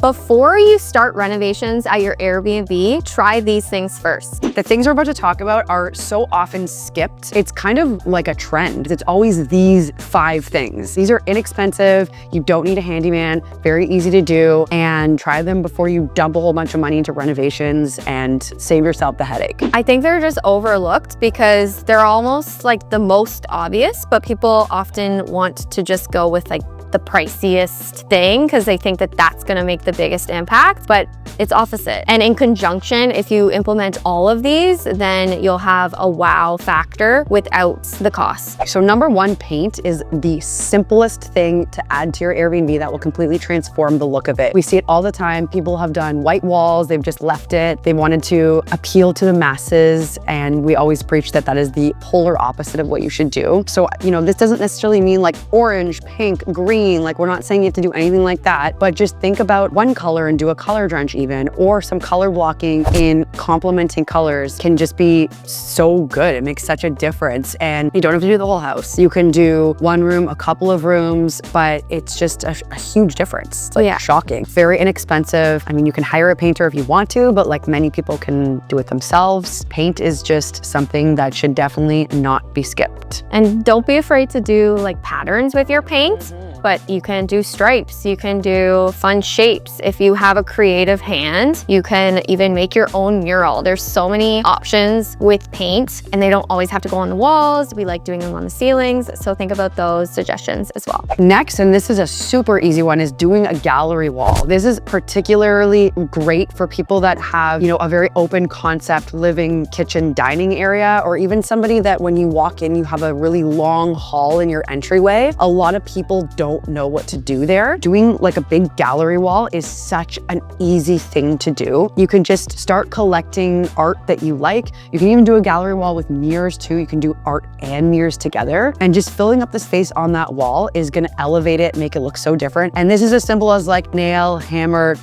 Before you start renovations at your Airbnb, try these things first. The things we're about to talk about are so often skipped. It's kind of like a trend. It's always these 5 things. These are inexpensive. You don't need a handyman, very easy to do, and try them before you dump a whole bunch of money into renovations and save yourself the headache. I think they're just overlooked because they're almost like the most obvious, but people often want to just go with like the priciest thing because they think that that's going to make the biggest impact, but it's opposite. And in conjunction, if you implement all of these, then you'll have a wow factor without the cost. So number 1, paint is the simplest thing to add to your Airbnb that will completely transform the look of it. We see it all the time. People have done white walls, they've just left it. They wanted to appeal to the masses, and we always preach that that is the polar opposite of what you should do. So, this doesn't necessarily mean like orange, pink, green. Like, we're not saying you have to do anything like that, but just think about one color and do a color drench even, or some color blocking in complementing colors can just be so good. It makes such a difference. And you don't have to do the whole house. You can do one room, a couple of rooms, but it's just a huge difference. It's like shocking. Very inexpensive. I mean, you can hire a painter if you want to, but like many people can do it themselves. Paint is just something that should definitely not be skipped. And don't be afraid to do like patterns with your paint. But you can do stripes, you can do fun shapes. If you have a creative hand, you can even make your own mural. There's so many options with paint, and they don't always have to go on the walls. We like doing them on the ceilings, so think about those suggestions as well. Next, and this is a super easy one, is doing a gallery wall. This is particularly great for people that have, a very open concept living, kitchen, dining area, or even somebody that when you walk in, you have a really long hall in your entryway. A lot of people don't know what to do there. Doing like a big gallery wall is such an easy thing to do. You can just start collecting art that you like. You can even do a gallery wall with mirrors too. You can do art and mirrors together, and just filling up the space on that wall is going to elevate it, make it look so different. And this is as simple as like nail, hammer,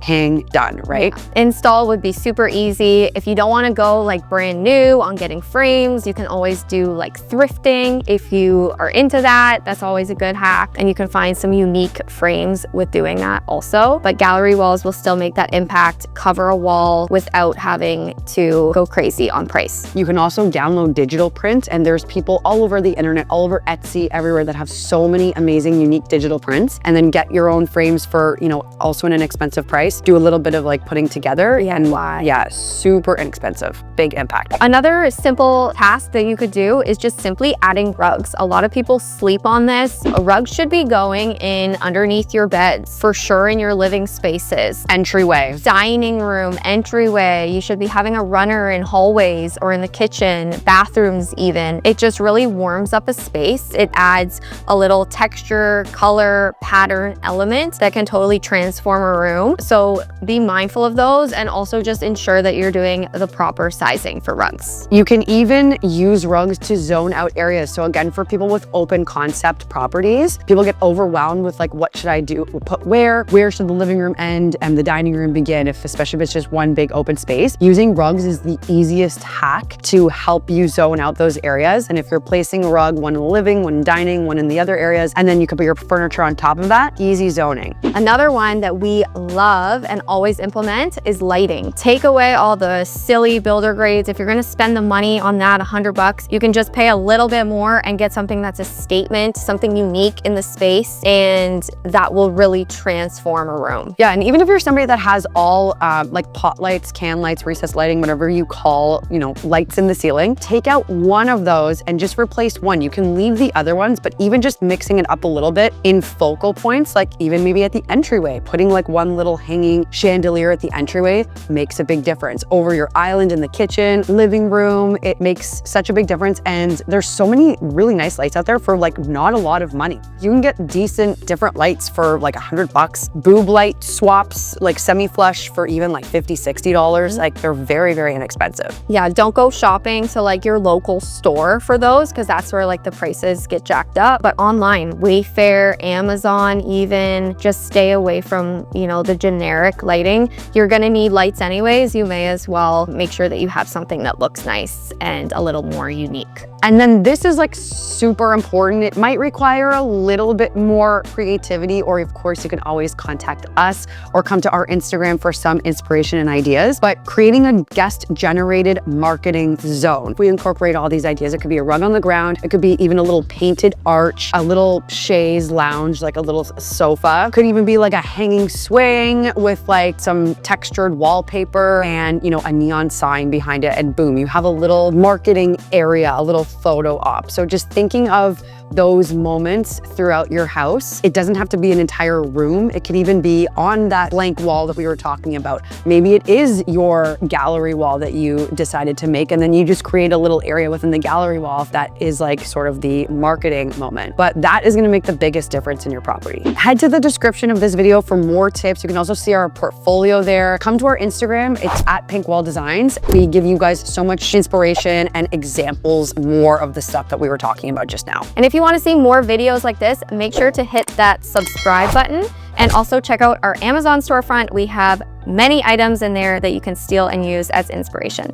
hang, done, right? Install would be super easy. If you don't want to go like brand new on getting frames, you can always do like thrifting. If you are into that, that's always a good hack. And you can find some unique frames with doing that also. But gallery walls will still make that impact, cover a wall without having to go crazy on price. You can also download digital prints, and there's people all over the internet, all over Etsy, everywhere that have so many amazing unique digital prints, and then get your own frames for, also an inexpensive price. Do a little bit of like putting together. Yeah, super inexpensive, big impact. Another simple task that you could do is just simply adding rugs. A lot of people sleep on this. Rugs should be going in underneath your beds, for sure, in your living spaces. Entryway. Dining room, entryway. You should be having a runner in hallways or in the kitchen, bathrooms even. It just really warms up a space. It adds a little texture, color, pattern element that can totally transform a room. So be mindful of those, and also just ensure that you're doing the proper sizing for rugs. You can even use rugs to zone out areas. So again, for people with open concept properties, people get overwhelmed with like, what should I do? Put where should the living room end and the dining room begin, especially if it's just one big open space. Using rugs is the easiest hack to help you zone out those areas. And if you're placing a rug, one in the living, one in dining, one in the other areas, and then you can put your furniture on top of that, easy zoning. Another one that we love and always implement is lighting. Take away all the silly builder grades. If you're gonna spend the money on that, $100, you can just pay a little bit more and get something that's a statement, something unique in the space, and that will really transform a room. Yeah, and even if you're somebody that has all like pot lights, can lights, recessed lighting, whatever you call, lights in the ceiling, take out one of those and just replace one. You can leave the other ones, but even just mixing it up a little bit in focal points, like even maybe at the entryway, putting like one little hanging chandelier at the entryway makes a big difference. Over your island in the kitchen, living room, it makes such a big difference. And there's so many really nice lights out there for like not a lot of money. You can get decent different lights for like $100. Boob light swaps, like semi-flush, for even like $50, $60. Like, they're very, very inexpensive. Yeah, don't go shopping to like your local store for those, because that's where like the prices get jacked up. But online, Wayfair, Amazon even, just stay away from, the generic generic lighting. You're gonna need lights anyways. You may as well make sure that you have something that looks nice and a little more unique. And then this is like super important. It might require a little bit more creativity, or of course you can always contact us or come to our Instagram for some inspiration and ideas, but creating a guest generated marketing zone. If we incorporate all these ideas, it could be a rug on the ground. It could be even a little painted arch, a little chaise lounge, like a little sofa. Could even be like a hanging swing with like some textured wallpaper and, you know, a neon sign behind it, and boom, you have a little marketing area, a little photo op. So just thinking of those moments throughout your house. It doesn't have to be an entire room. It could even be on that blank wall that we were talking about. Maybe it is your gallery wall that you decided to make, and then you just create a little area within the gallery wall that is like sort of the marketing moment. But that is gonna make the biggest difference in your property. Head to the description of this video for more tips. You can also see our portfolio there. Come to our Instagram, it's at Pinkwall Designs. We give you guys so much inspiration and examples more of the stuff that we were talking about just now. And if you want to see more videos like this, make sure to hit that subscribe button and also check out our Amazon storefront. We have many items in there that you can steal and use as inspiration.